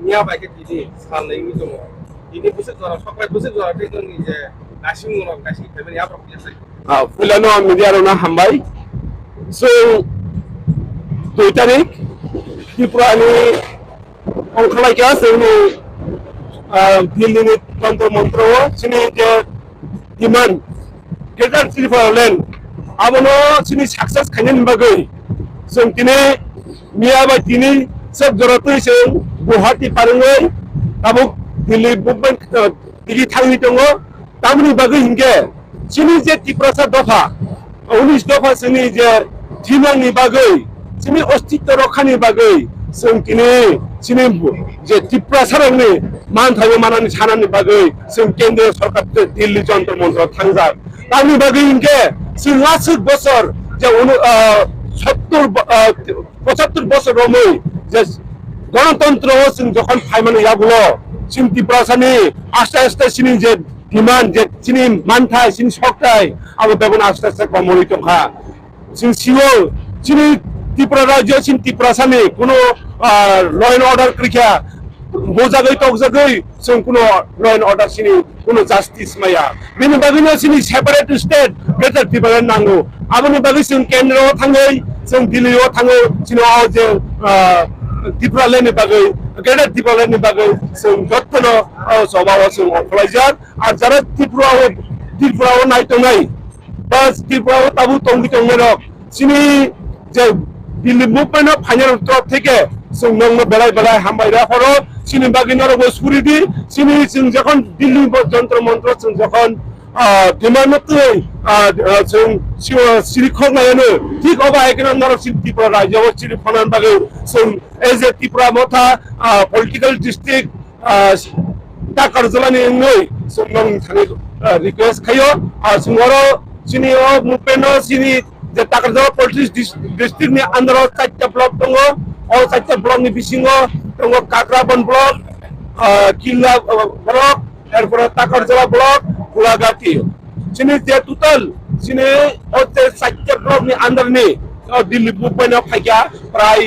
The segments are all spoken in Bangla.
Nia baik ini salah ini semua. Ini pusat juara, soklat pusat juara itu ni je nasi murah nasi. Tapi apa biasa? Fulano media rona hambai. So, 2 tarik Tipra ni orang kelai kias ini Delhi ni mantra sini je demand. Kita Tripura land. Abono sini success kangen bagai. So, kini Nia baik ini सब जरूरत से गुवाहाटी पारंगै ताबुक दिल्ली मुभमेंट दिल्ली थांनि दङ तामनि बागै हिंगे सिनि जे त्रिपुरा दफा 19 दफा सिनि जे दिमांनि बागै सिनि अस्तित्व रखानि बागै जों किनि सिनि जे त्रिपुरा सारंनि मान थायो मानानि सानानि बागै जों केन्द्र सरकार दिल्ली जन्तर मन्त्र थांजा तामनि बागै हिंगे जों लासक बोसोर जे 75 বছর রমৈ যে গণতন্ত্র যখন ফাইমানো ইয়াগুলো সিন ত্রিপুরাসানি আস্তে আস্তে সিনি যে ডিমান্ড যে সিনি মানথাই সিনি সকটাই আবো বেগুন আস্তে আস্তে কমরি টকা সিন সিও সিনি ত্রিপুরা রাজ্য সিন ত্রিপুরাসানি কোনো ল এন্ড অর্ডার ক্রিয়া বোজাগৈ টকজাগৈ जों কোনো ল এন্ড অর্ডার সিনি কোনো জাস্টিস মায়া বিনি বাগিনো সিনি সেপারেট স্টেট গ্রেটার ত্রিপুরা নাঙ্গো আবনি বাগি जों কেন্দ্রও থাঙ্গৈ जों दिल्लीयाव थाङो सिनाव जे त्रिपुरा लेनि बागै गेदेर त्रिपुरा लेनि बागै जों जत्थनो सभाव जों अखलायजार आरो जारा त्रिपुराव नायतोंनाय बास त्रिपुराव ताबु तंगितंगरक सिनि जे दिल्ली मुभमेन्ट फाइनाल तरफ থেকে जों नंनो बेलाय बेलाय हामबायरा हरो सिनि बागै नरगो सुरिदि सिनि जों যখন दिल्ली যন্ত্র মন্ত্র जों যখন ডিমান্ডতে जों सिरिखक नायनो ঠিক অবা এখানে নরসিং ত্রিপুরা রাজ্য সিরি ফনান বাগে जों as a Tripura Motha political district টাকার জলানি নই जों নং থানি রিকোয়েস্ট খাयो আর जों सिनि मुभमेन्ट सिनि যে টাকার জলা পলিটিক্যাল ডিস্ট্রিক্ট नि আন্ডার 4টা ব্লক দङ ও 4টা ব্লক नि बिसिङो दङ काकराबन ब्लक किल्ला ब्लक এরপরে টাকারজলা ব্লক গুয়াহাটি সিনি যে টোটাল সিনি ওতে 4টা ব্লক নি আন্ডার নি দিল্লি মুভমেন্ট ফাইয়া প্রায়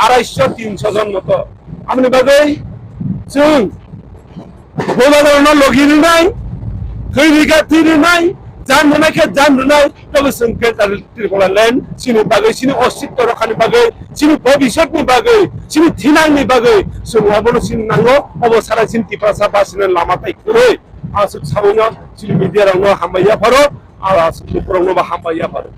250-300 জন মতো আমনি বাগৈ जों গোলাগরন লগিনি নাই থৈরিগা থিরি নাই জান মনাকে জান নাই তবে जों ত্রিপুরা ল্যান্ড সিনি বাগৈ সিনি অস্তিত্ব রখানি বাগৈ সিনি ভবিষ্যৎনি বাগৈ সিনি থিনাংনি বাগৈ जों আবনো সিনি নাঙ্গো অবসারা সিনি ত্রিপুরা সাবাসিনে লামা তাইকুরৈ আসুক সাবুনো সিনি মিডিয়া রং হামাইয়া ভারো আর আসুক পুরনো বা হামাইয়া ভারো